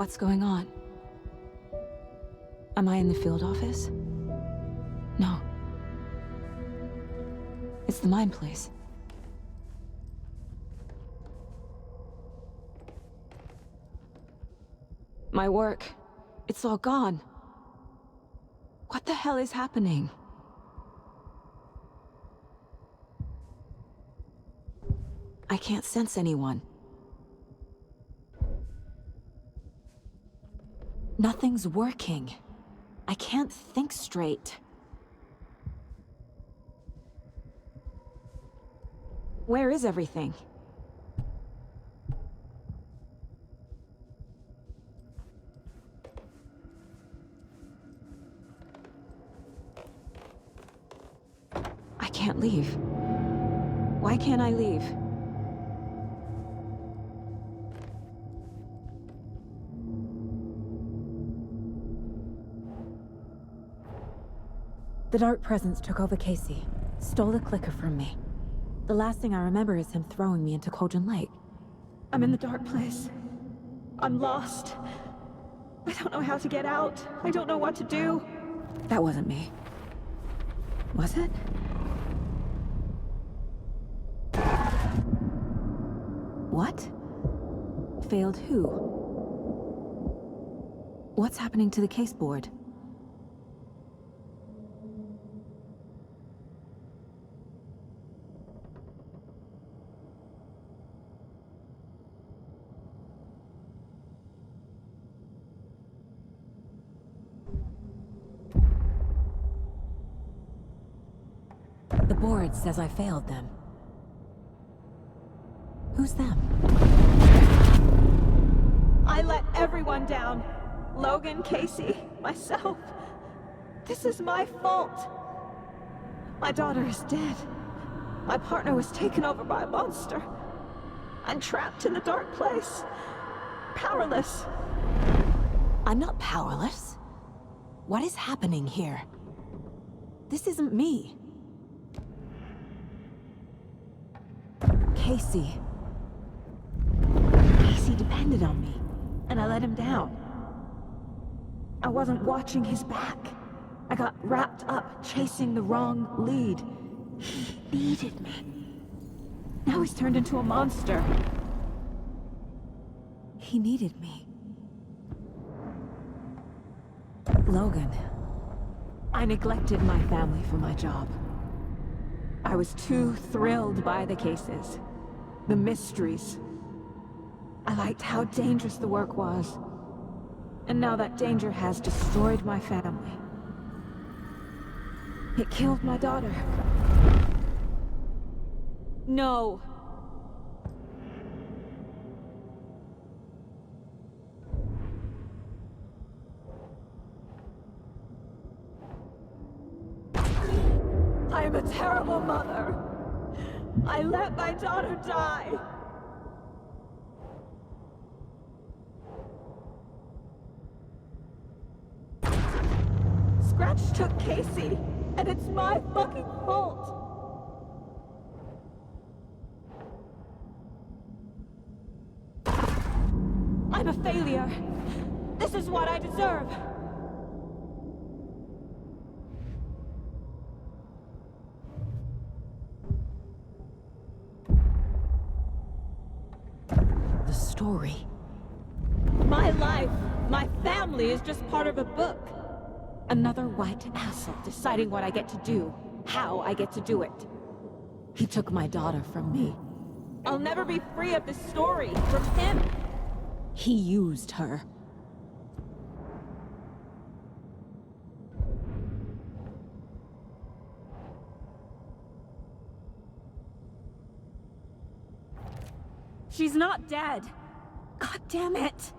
What's going on? Am I in the field office? No. It's the mine place. My work. It's all gone. What the hell is happening? I can't sense anyone. Nothing's working. I can't think straight. Where is everything? I can't leave. Why can't I leave? The Dark Presence took over Casey, stole the clicker from me. The last thing I remember is him throwing me into Cauldron Lake. I'm in the dark place. I'm lost. I don't know how to get out. I don't know what to do. That wasn't me. Was it? What? Failed who? What's happening to the case board? The board says I failed them. Who's them? I let everyone down. Logan, Casey, myself. This is my fault. My daughter is dead. My partner was taken over by a monster. I'm trapped in the dark place. Powerless. I'm not powerless. What is happening here? This isn't me. Casey. Casey depended on me, and I let him down. I wasn't watching his back. I got wrapped up chasing the wrong lead. He needed me. Now he's turned into a monster. He needed me. Logan. I neglected my family for my job. I was too thrilled by the cases. The mysteries. I liked how dangerous the work was. And now that danger has destroyed my family. It killed my daughter. No. I am a terrible mother. I let my daughter die. Scratch took Casey, and it's my fucking fault. I'm a failure. This is what I deserve. The story. My life, my family is just part of a book. Another white asshole deciding what I get to do, how I get to do it. He took my daughter from me. I'll never be free of this story from him. He used her. She's not dead. God damn it!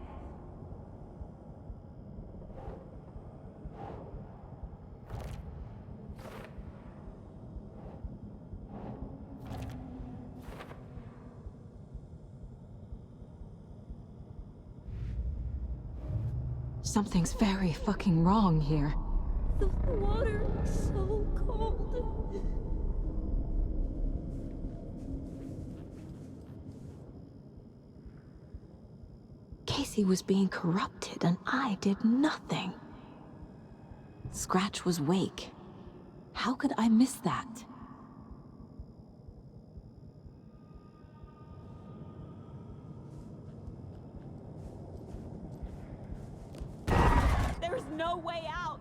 Something's very fucking wrong here. The water is so cold. Casey. Casey was being corrupted and I did nothing. Scratch was Wake. How could I miss that? There's no way out!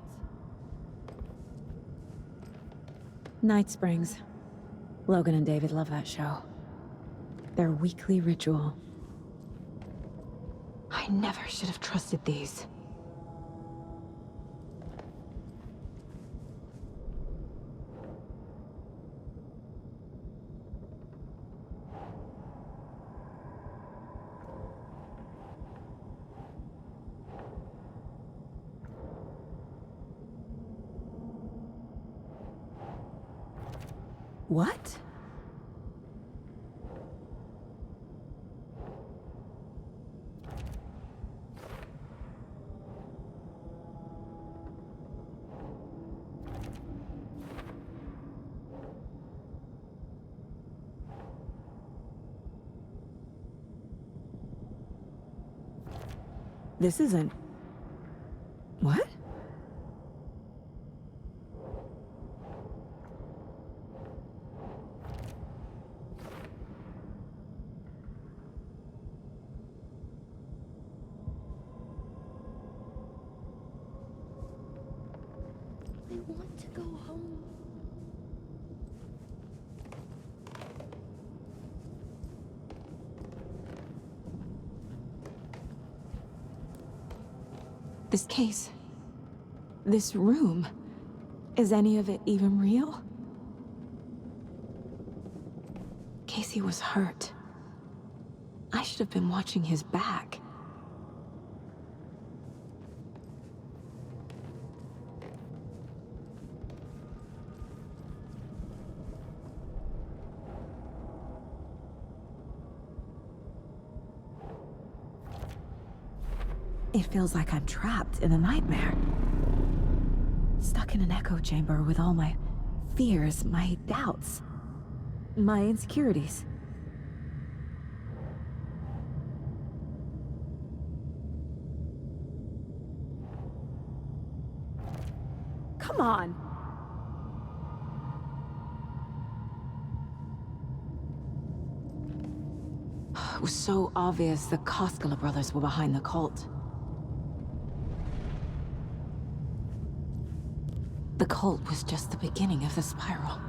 Night Springs. Logan and David love that show. Their weekly ritual. I never should have trusted these. What? This isn't... What? I want to go home. This case... this room... is any of it even real? Casey was hurt. I should have been watching his back. It feels like I'm trapped in a nightmare. Stuck in an echo chamber with all my fears, my doubts, my insecurities. Come on! It was so obvious the Koskela brothers were behind the cult. The cult was just the beginning of the spiral.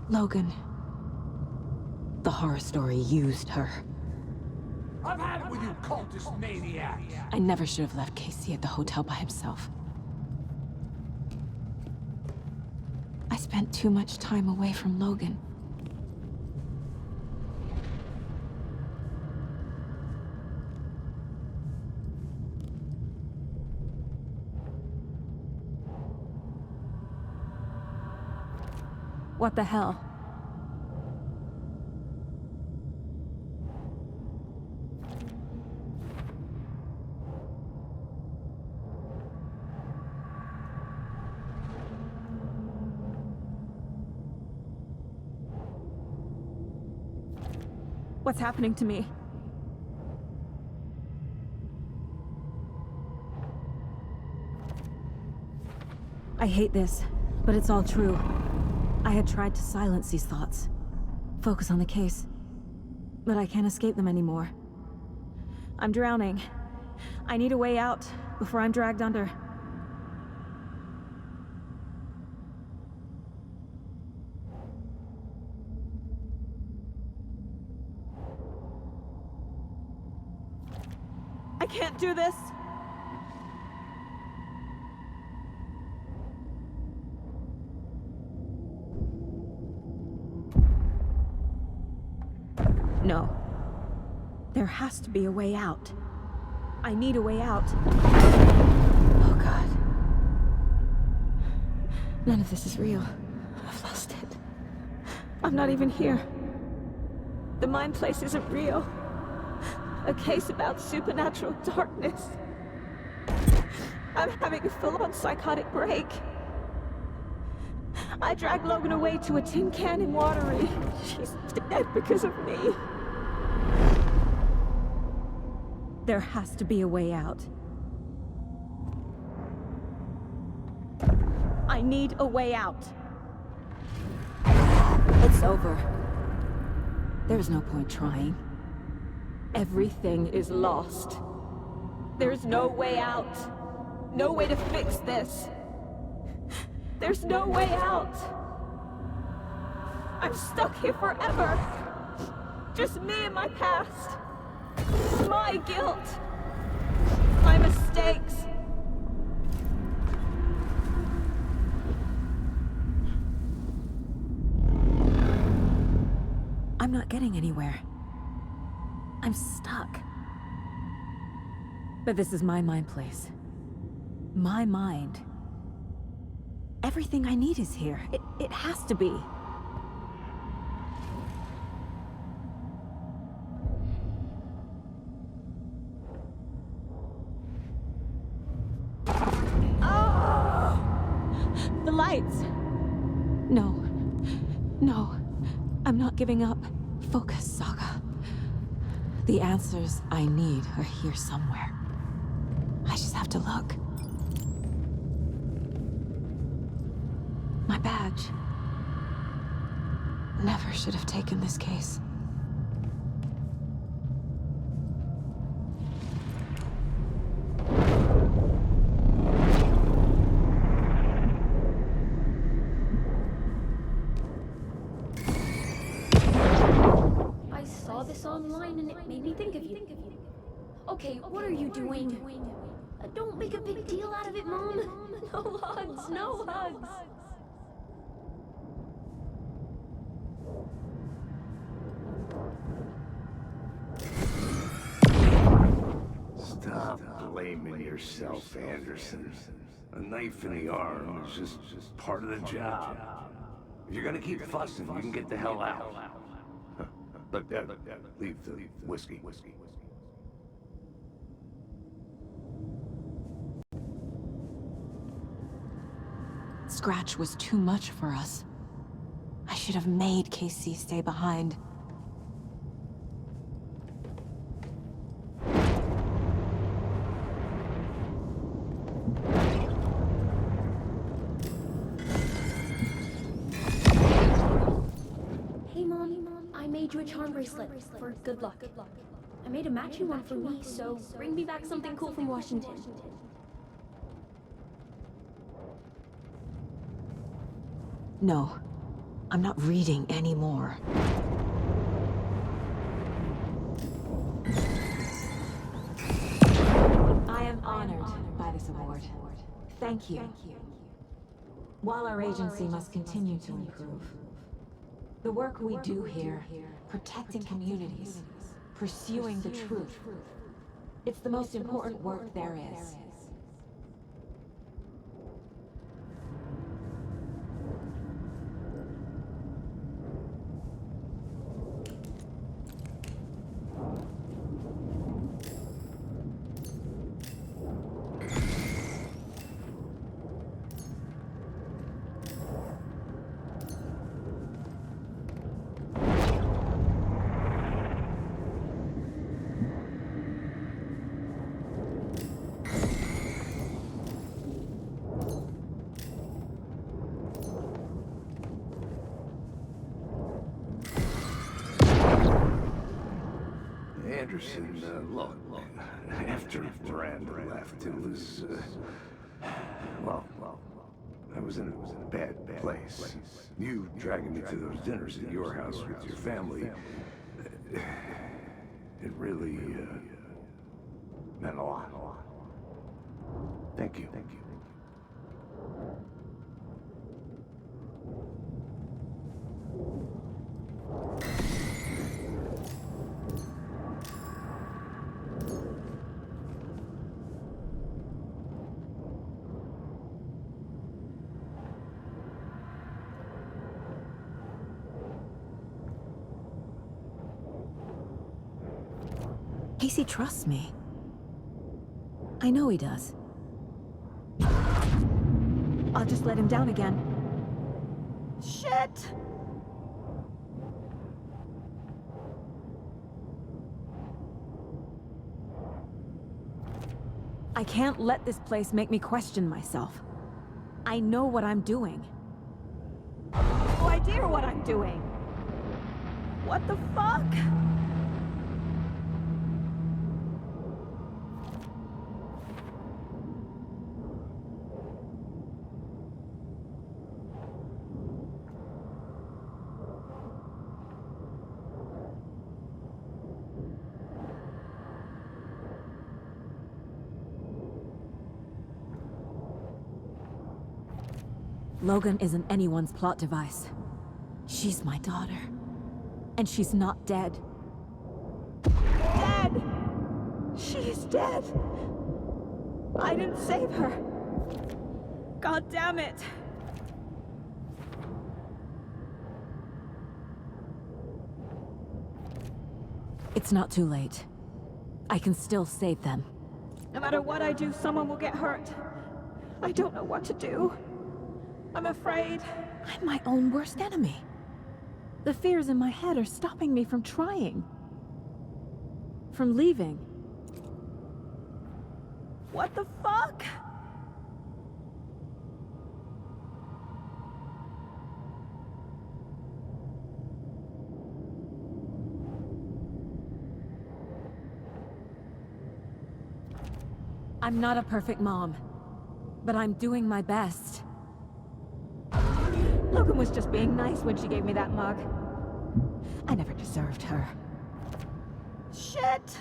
Logan. The horror story used her. I've had it with you cultist maniacs! I never should have left Casey at the hotel by himself. I spent too much time away from Logan. What the hell? What's happening to me? I hate this, but it's all true. I had tried to silence these thoughts, focus on the case, but I can't escape them anymore. I'm drowning. I need a way out before I'm dragged under. I can't do this! No. There has to be a way out. I need a way out. Oh God. None of this is real. I've lost it. I'm not even here. The mind place isn't real. A case about supernatural darkness. I'm having a full-on psychotic break. I dragged Logan away to a tin can in Watery. She's dead because of me. There has to be a way out. I need a way out. It's over. There's no point trying. Everything is lost. There's no way out. No way to fix this. There's no way out. I'm stuck here forever. Just me and my past. My guilt. My mistakes. I'm not getting anywhere. I'm stuck. But this is my mind place. My mind. Everything I need is here. It has to be. The lights. No. No. I'm not giving up. Focus, Saga. The answers I need are here somewhere. I just have to look. My badge. Never should have taken this case. I saw this online and it made me think of you. Okay, what are you doing? Don't make a big deal out of it, Mom. No hugs, no hugs. Stop blaming yourself, Anderson. A knife in the arm is just part of the job. If you're gonna keep fussing, you can get the hell out. But leave the whiskey. Scratch was too much for us. I should have made Casey stay behind. Hey, Mom, I made you a charm bracelet for good luck. I made a matching one for me, so bring me back something cool from Washington. No, I'm not reading anymore. I am honored by this award. Thank you. While our agency must continue to improve, the work we do here, protecting communities, pursuing the truth, it's the most important work there is. Anderson, look, after Miranda left, it was, well, I was in a bad place. You dragging me to those dinners at your house with your family, it really, meant a lot. Thank you. Casey trusts me. I know he does. I'll just let him down again. Shit! I can't let this place make me question myself. I know what I'm doing. No idea what I'm doing. What the fuck? Logan isn't anyone's plot device. She's my daughter. And she's not dead. Dead! She's dead! I didn't save her. God damn it! It's not too late. I can still save them. No matter what I do, someone will get hurt. I don't know what to do. I'm afraid. I'm my own worst enemy. The fears in my head are stopping me from trying. From leaving. What the fuck? I'm not a perfect mom, but I'm doing my best. Logan was just being nice when she gave me that mug. I never deserved her. Shit!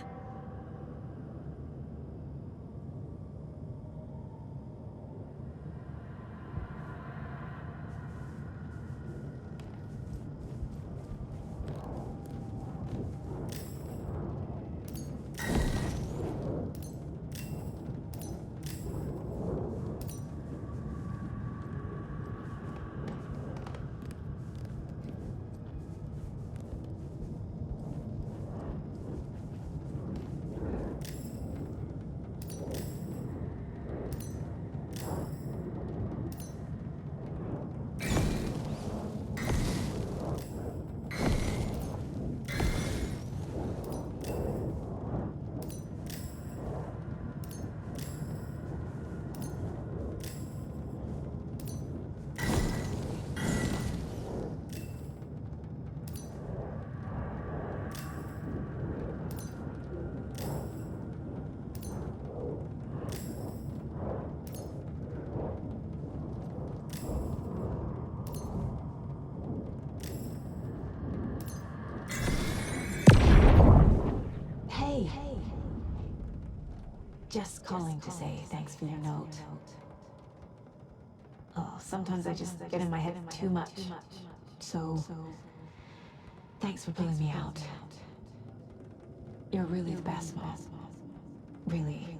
Just calling to say thanks for your note. Oh, sometimes I just get in my head too much. So, thanks for pulling me out. You're really the best, Mom. Really.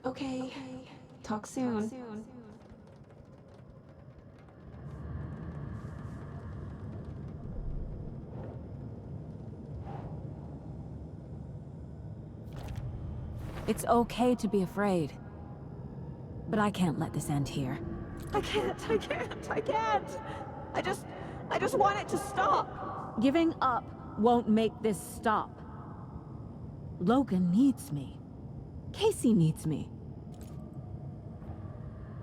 Okay. Talk soon. It's okay to be afraid. But I can't let this end here. I can't. I just want it to stop. Giving up won't make this stop. Logan needs me. Casey needs me.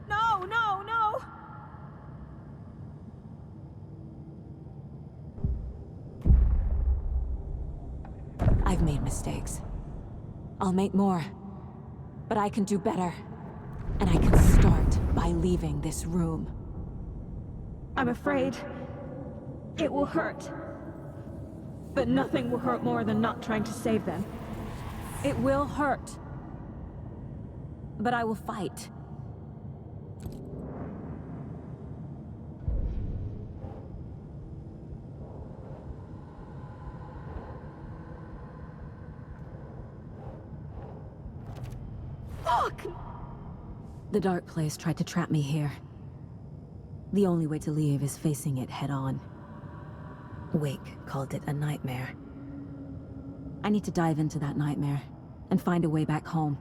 No, no, no! I've made mistakes. I'll make more. But I can do better. And I can start by leaving this room. I'm afraid it will hurt. But nothing will hurt more than not trying to save them. It will hurt. But I will fight. Fuck! The dark place tried to trap me here. The only way to leave is facing it head-on. Wake called it a nightmare. I need to dive into that nightmare and find a way back home.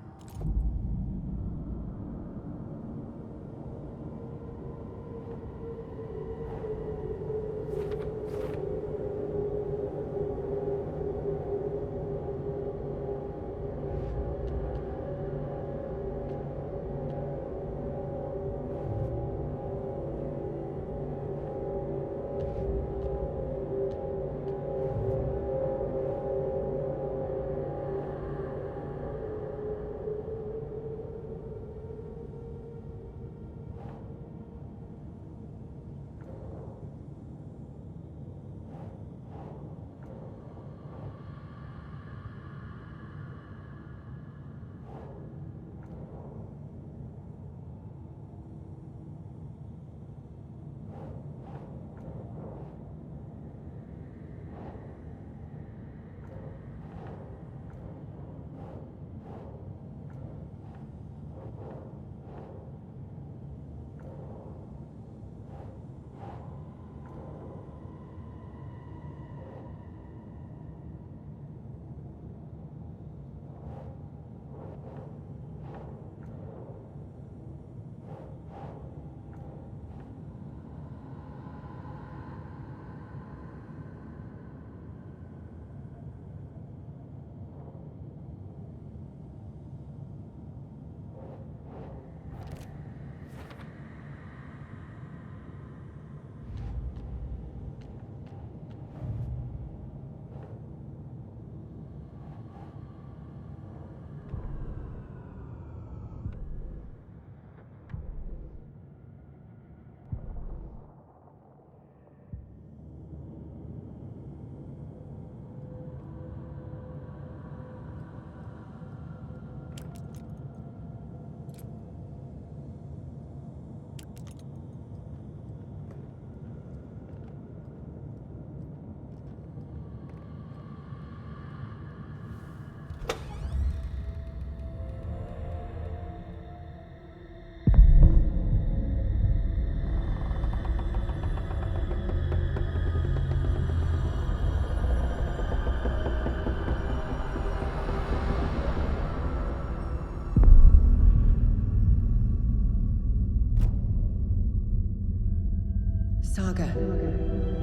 Saga,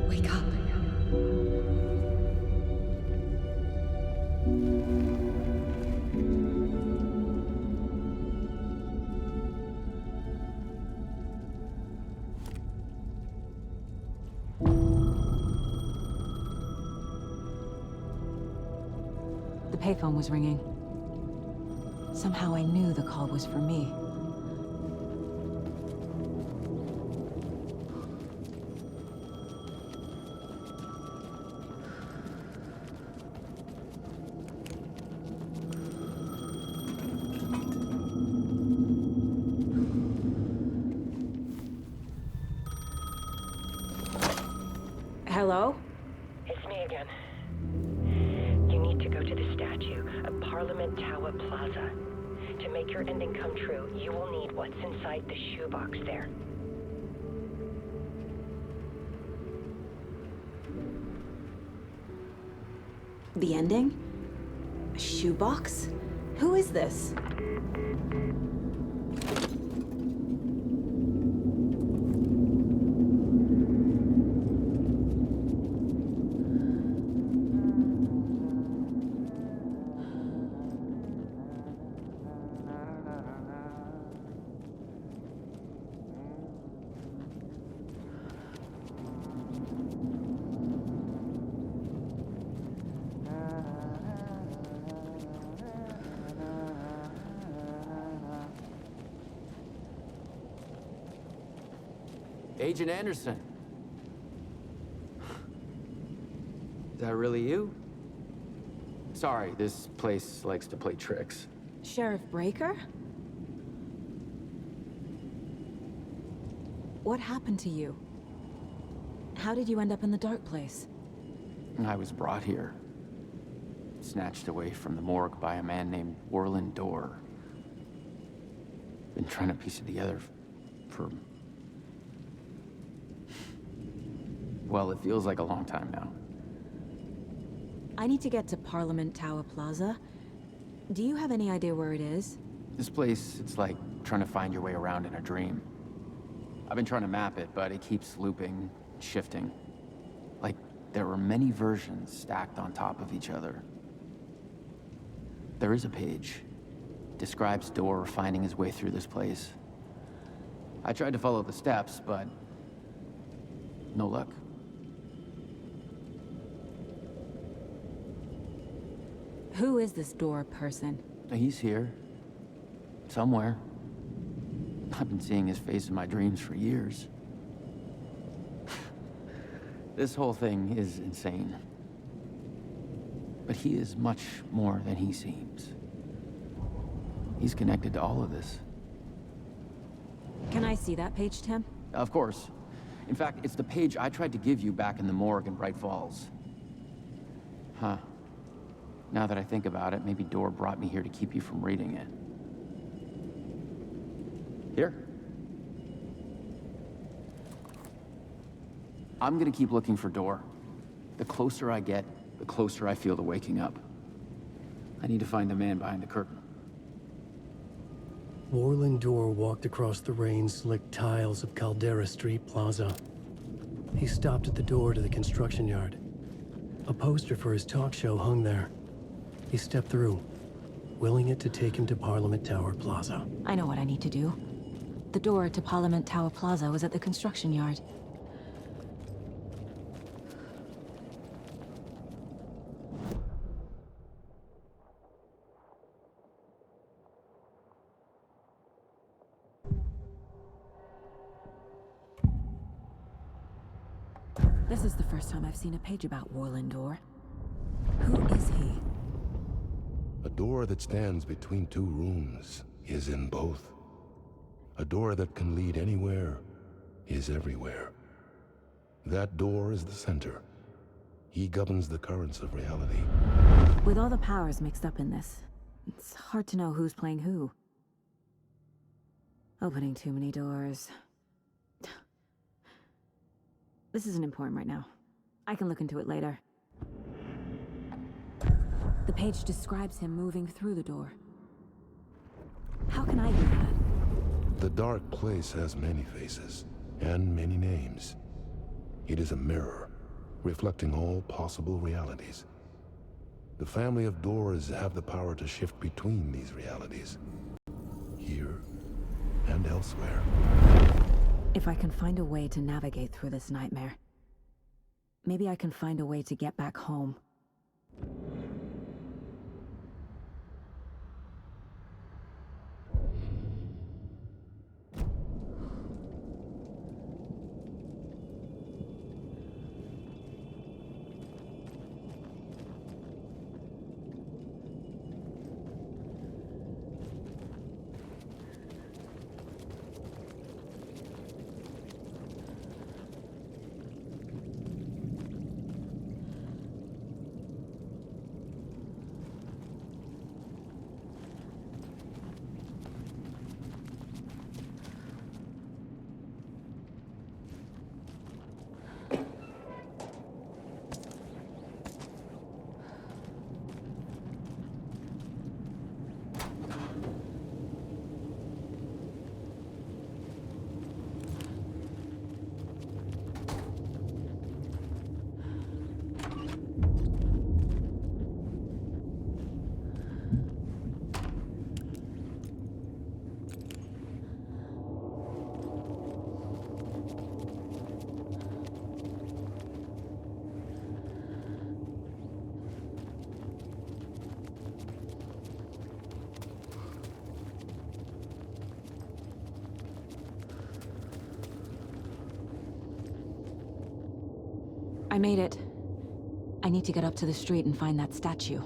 wake up. The payphone was ringing. Somehow I knew the call was for me. Hello? It's me again. You need to go to the statue of Parliament Tower Plaza. To make your ending come true, you will need what's inside the shoebox there. The ending? A shoebox? Who is this? Agent Anderson. Is that really you? Sorry, this place likes to play tricks. Sheriff Breaker? What happened to you? How did you end up in the dark place? I was brought here. Snatched away from the morgue by a man named Warland Dorr. Been trying to piece it together for... well, it feels like a long time now. I need to get to Parliament Tower Plaza. Do you have any idea where it is? This place, it's like trying to find your way around in a dream. I've been trying to map it, but it keeps looping, shifting. Like there were many versions stacked on top of each other. There is a page. Describes Dorr finding his way through this place. I tried to follow the steps, but no luck. Who is this Dorr person? He's here. Somewhere. I've been seeing his face in my dreams for years. This whole thing is insane. But he is much more than he seems. He's connected to all of this. Can I see that page, Tim? Of course. In fact, it's the page I tried to give you back in the morgue in Bright Falls. Huh. Now that I think about it, maybe Dorr brought me here to keep you from reading it. Here. I'm gonna keep looking for Dorr. The closer I get, the closer I feel to waking up. I need to find the man behind the curtain. Warland Dorr walked across the rain-slicked tiles of Caldera Street Plaza. He stopped at the door to the construction yard. A poster for his talk show hung there. He stepped through, willing it to take him to Parliament Tower Plaza. I know what I need to do. The door to Parliament Tower Plaza was at the construction yard. This is the first time I've seen a page about Warland Dorr. Who is he? A door that stands between two rooms is in both. A door that can lead anywhere is everywhere. That door is the center. He governs the currents of reality. With all the powers mixed up in this, it's hard to know who's playing who. Opening too many doors. This isn't important right now. I can look into it later. The page describes him moving through the door. How can I do that? The dark place has many faces and many names. It is a mirror, reflecting all possible realities. The family of doors have the power to shift between these realities, here and elsewhere. If I can find a way to navigate through this nightmare, maybe I can find a way to get back home. I made it. I need to get up to the street and find that statue.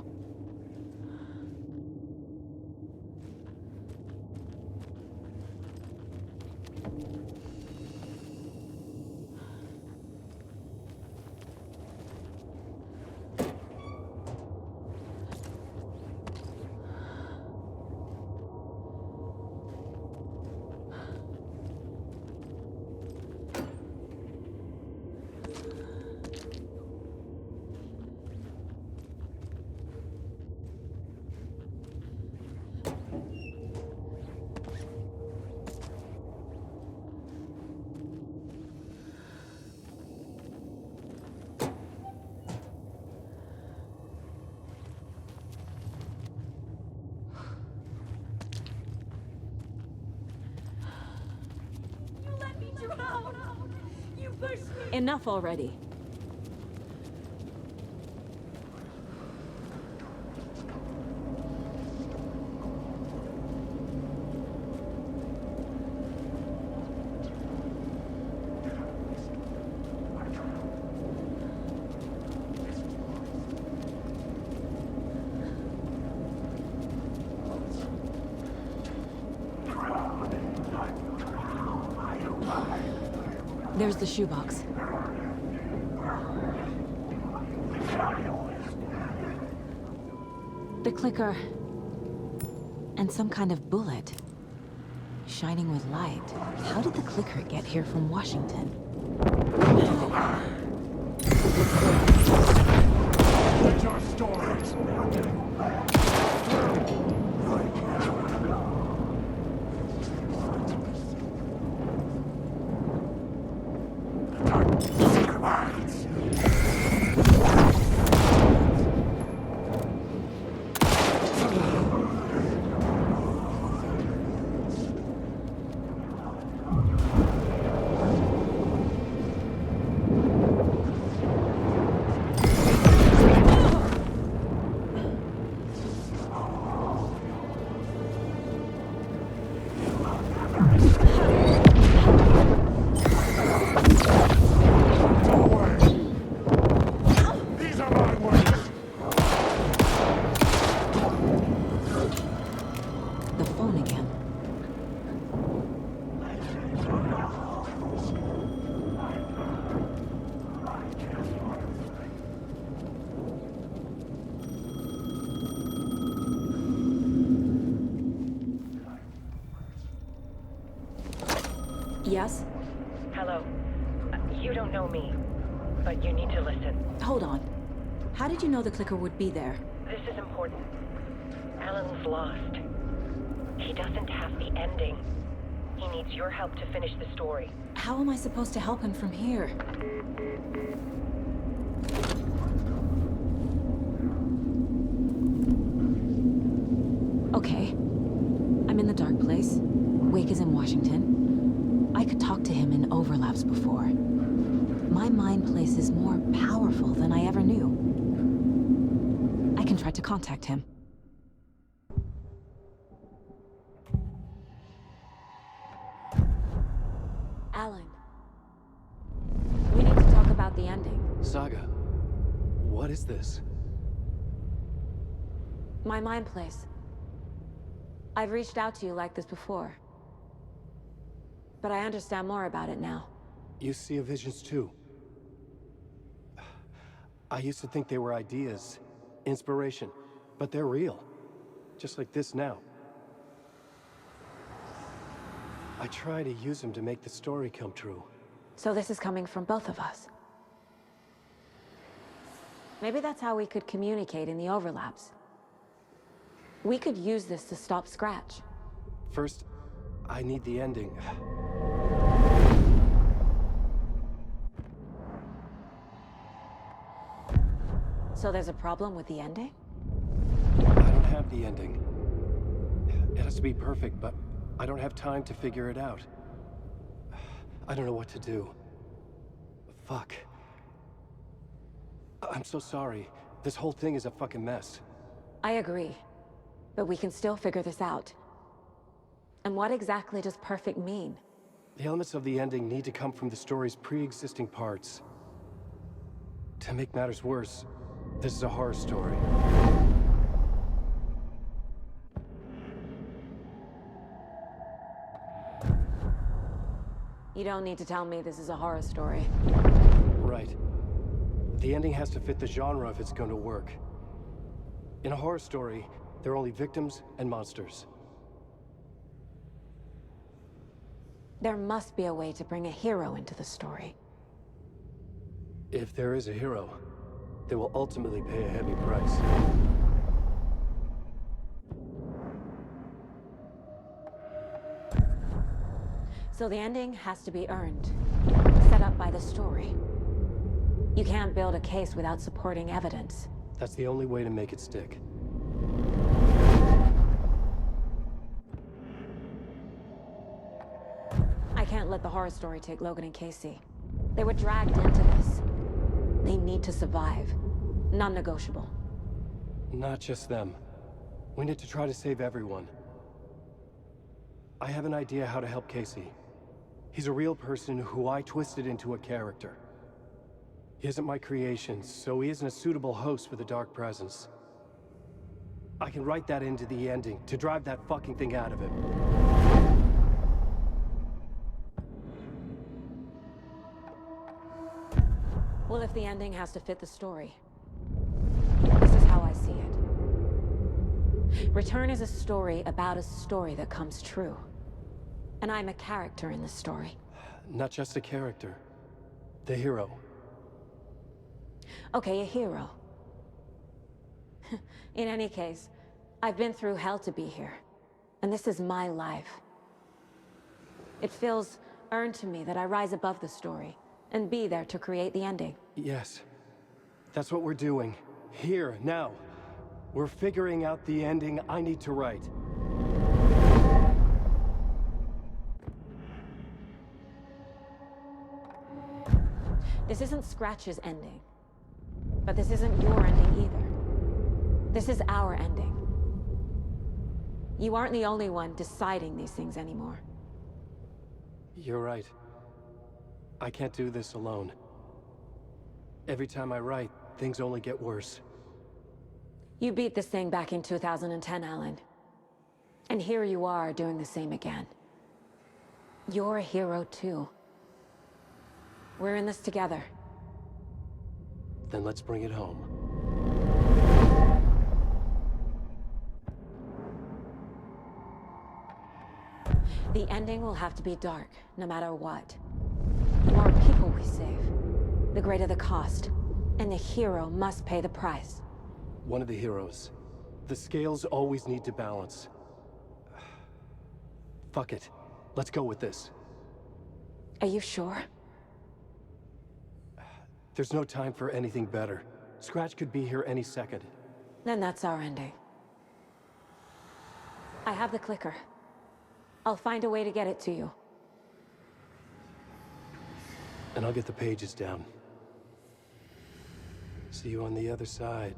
Enough already. There's the shoebox. The clicker. And some kind of bullet. Shining with light. How did the clicker get here from Washington? What's your stories? Yes? Hello. You don't know me, but you need to listen. Hold on. How did you know the clicker would be there? This is important. Alan's lost. He doesn't have the ending. He needs your help to finish the story. How am I supposed to help him from here? Okay. I'm in the dark place. Wake is in Washington. I could talk to him in overlaps before. My mind place is more powerful than I ever knew. I can try to contact him. Alan. We need to talk about the ending. Saga, what is this? My mind place. I've reached out to you like this before. But I understand more about it now. You see visions too. I used to think they were ideas, inspiration, but they're real. Just like this now. I try to use them to make the story come true. So this is coming from both of us. Maybe that's how we could communicate in the overlaps. We could use this to stop Scratch. First, I need the ending. So there's a problem with the ending? I don't have the ending. It has to be perfect, but I don't have time to figure it out. I don't know what to do. Fuck. I'm so sorry. This whole thing is a fucking mess. I agree. But we can still figure this out. And what exactly does perfect mean? The elements of the ending need to come from the story's pre-existing parts. To make matters worse, this is a horror story. You don't need to tell me this is a horror story. Right. The ending has to fit the genre if it's going to work. In a horror story, there are only victims and monsters. There must be a way to bring a hero into the story. If there is a hero, they will ultimately pay a heavy price. So the ending has to be earned, set up by the story. You can't build a case without supporting evidence. That's the only way to make it stick. I can't let the horror story take Logan and Casey. They were dragged into this. They need to survive. Non-negotiable. Not just them. We need to try to save everyone. I have an idea how to help Casey. He's a real person who I twisted into a character. He isn't my creation, so he isn't a suitable host for the Dark Presence. I can write that into the ending to drive that fucking thing out of him. Well, if the ending has to fit the story, this is how I see it. Return is a story about a story that comes true. And I'm a character in the story. Not just a character. The hero. Okay, a hero. In any case, I've been through hell to be here. And this is my life. It feels earned to me that I rise above the story and be there to create the ending. Yes. That's what we're doing. Here, now. We're figuring out the ending I need to write. This isn't Scratch's ending. But this isn't your ending either. This is our ending. You aren't the only one deciding these things anymore. You're right. I can't do this alone. Every time I write, things only get worse. You beat this thing back in 2010, Alan. And here you are doing the same again. You're a hero too. We're in this together. Then let's bring it home. The ending will have to be dark, no matter what. The more people we save, the greater the cost. And the hero must pay the price. One of the heroes. The scales always need to balance. Fuck it. Let's go with this. Are you sure? There's no time for anything better. Scratch could be here any second. Then that's our ending. I have the clicker. I'll find a way to get it to you. And I'll get the pages down. See you on the other side.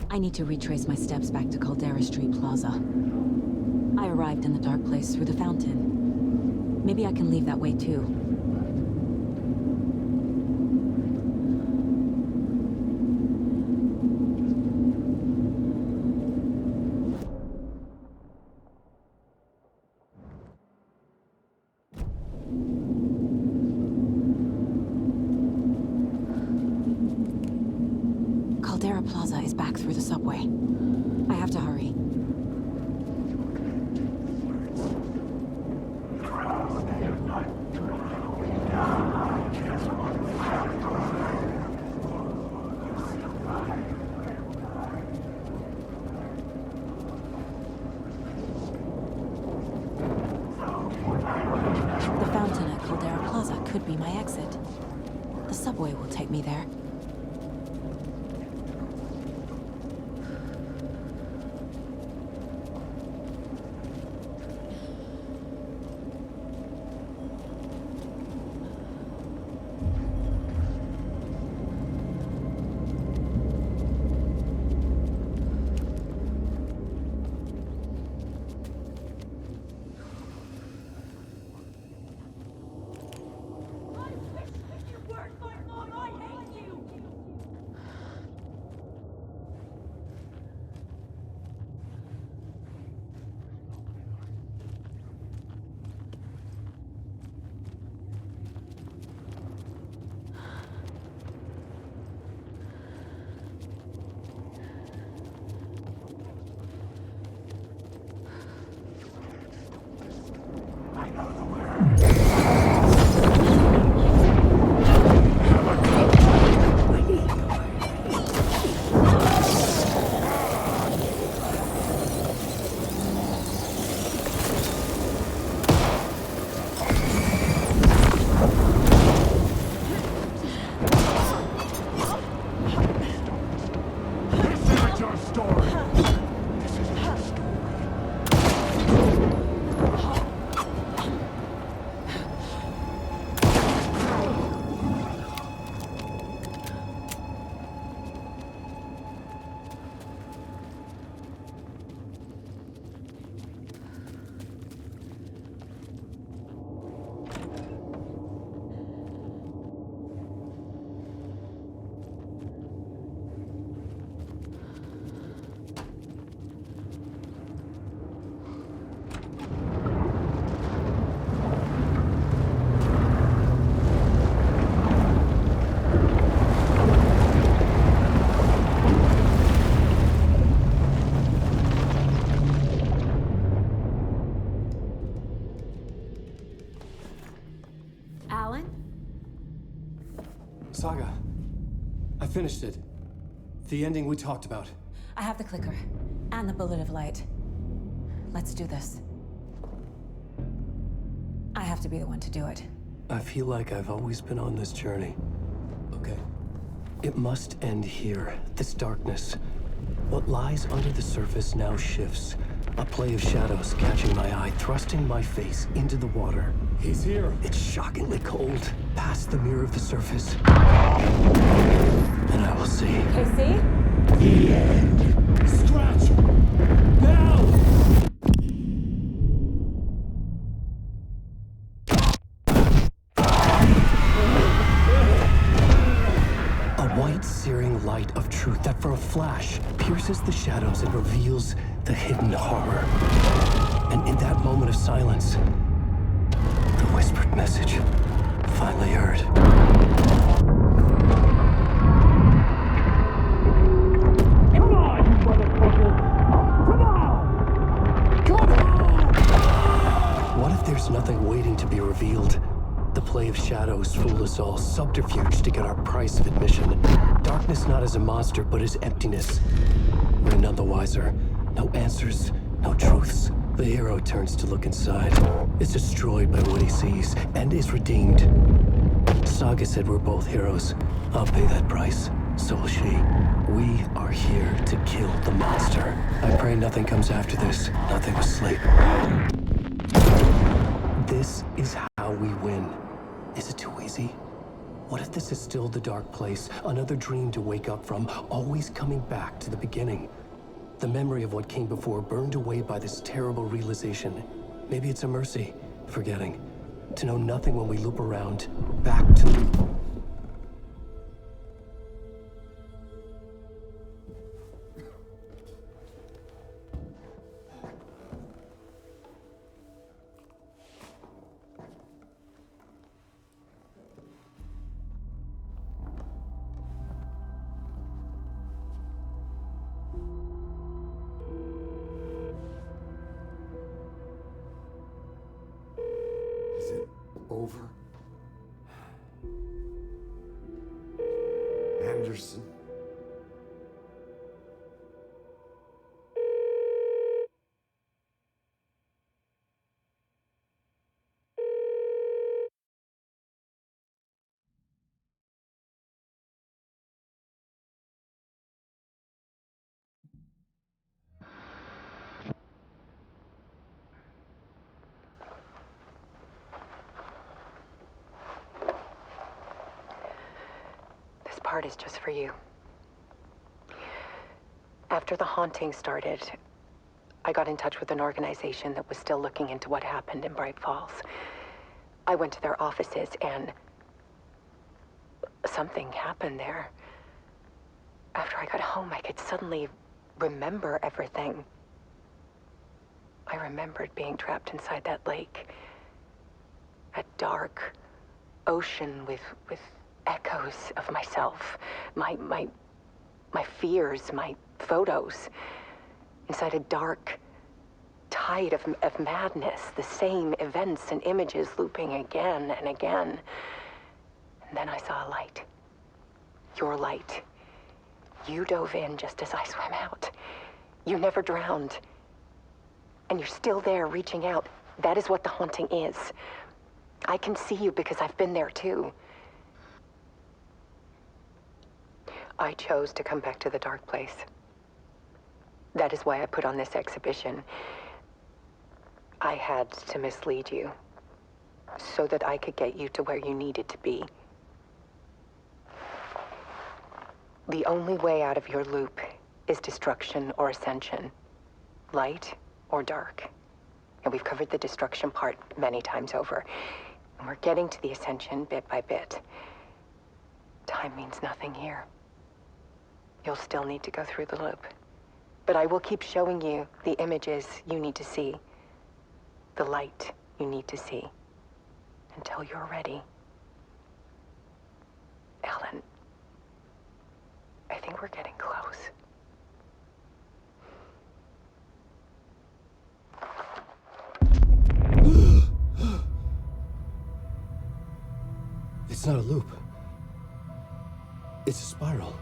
I need to retrace my steps back to Caldera Street Plaza. I arrived in the dark place through the fountain. Maybe I can leave that way too. Caldera Plaza is back through the subway. I have to hurry. The fountain at Caldera Plaza could be my exit. The subway will take me there. Saga, I finished it. The ending we talked about. I have the clicker and the bullet of light. Let's do this. I have to be the one to do it. I feel like I've always been on this journey. Okay. It must end here, this darkness. What lies under the surface now shifts. A play of shadows catching my eye, thrusting my face into the water. He's here. It's shockingly cold, past the mirror of the surface. And I will see. Casey? The end. Scratch! Now! A white, searing light of truth that for a flash pierces the shadows and reveals the hidden horror. And in that moment of silence, the whispered message finally heard. Come on, you motherfucker! Come on! Come on! There's nothing waiting to be revealed. The play of shadows fooled us all, subterfuge to get our price of admission. Darkness not as a monster, but as emptiness. We're none the wiser. No answers, no truths. The hero turns to look inside. Is destroyed by what he sees, and is redeemed. Saga said we're both heroes. I'll pay that price. So will she. We are here to kill the monster. I pray nothing comes after this. Nothing but sleep. This is how we win. Is it too easy? What if this is still the dark place? Another dream to wake up from, always coming back to the beginning. The memory of what came before burned away by this terrible realization. Maybe it's a mercy, forgetting. To know nothing when we loop around, back to... Is it over? Anderson? This part is just for you. After the haunting started, I got in touch with an organization that was still looking into what happened in Bright Falls. I went to their offices and something happened there. After I got home, I could suddenly remember everything. I remembered being trapped inside that lake. A dark ocean with echoes of myself. My fears, my photos. Inside a dark tide of madness. The same events and images looping again and again. And then I saw a light. Your light. You dove in just as I swam out. You never drowned. And you're still there reaching out. That is what the haunting is. I can see you because I've been there too. I chose to come back to the dark place. That is why I put on this exhibition. I had to mislead you so that I could get you to where you needed to be. The only way out of your loop is destruction or ascension, light or dark. And we've covered the destruction part many times over. And we're getting to the ascension bit by bit. Time means nothing here. You'll still need to go through the loop. But I will keep showing you the images you need to see, the light you need to see, until you're ready. Ellen, I think we're getting close. It's not a loop. It's a spiral.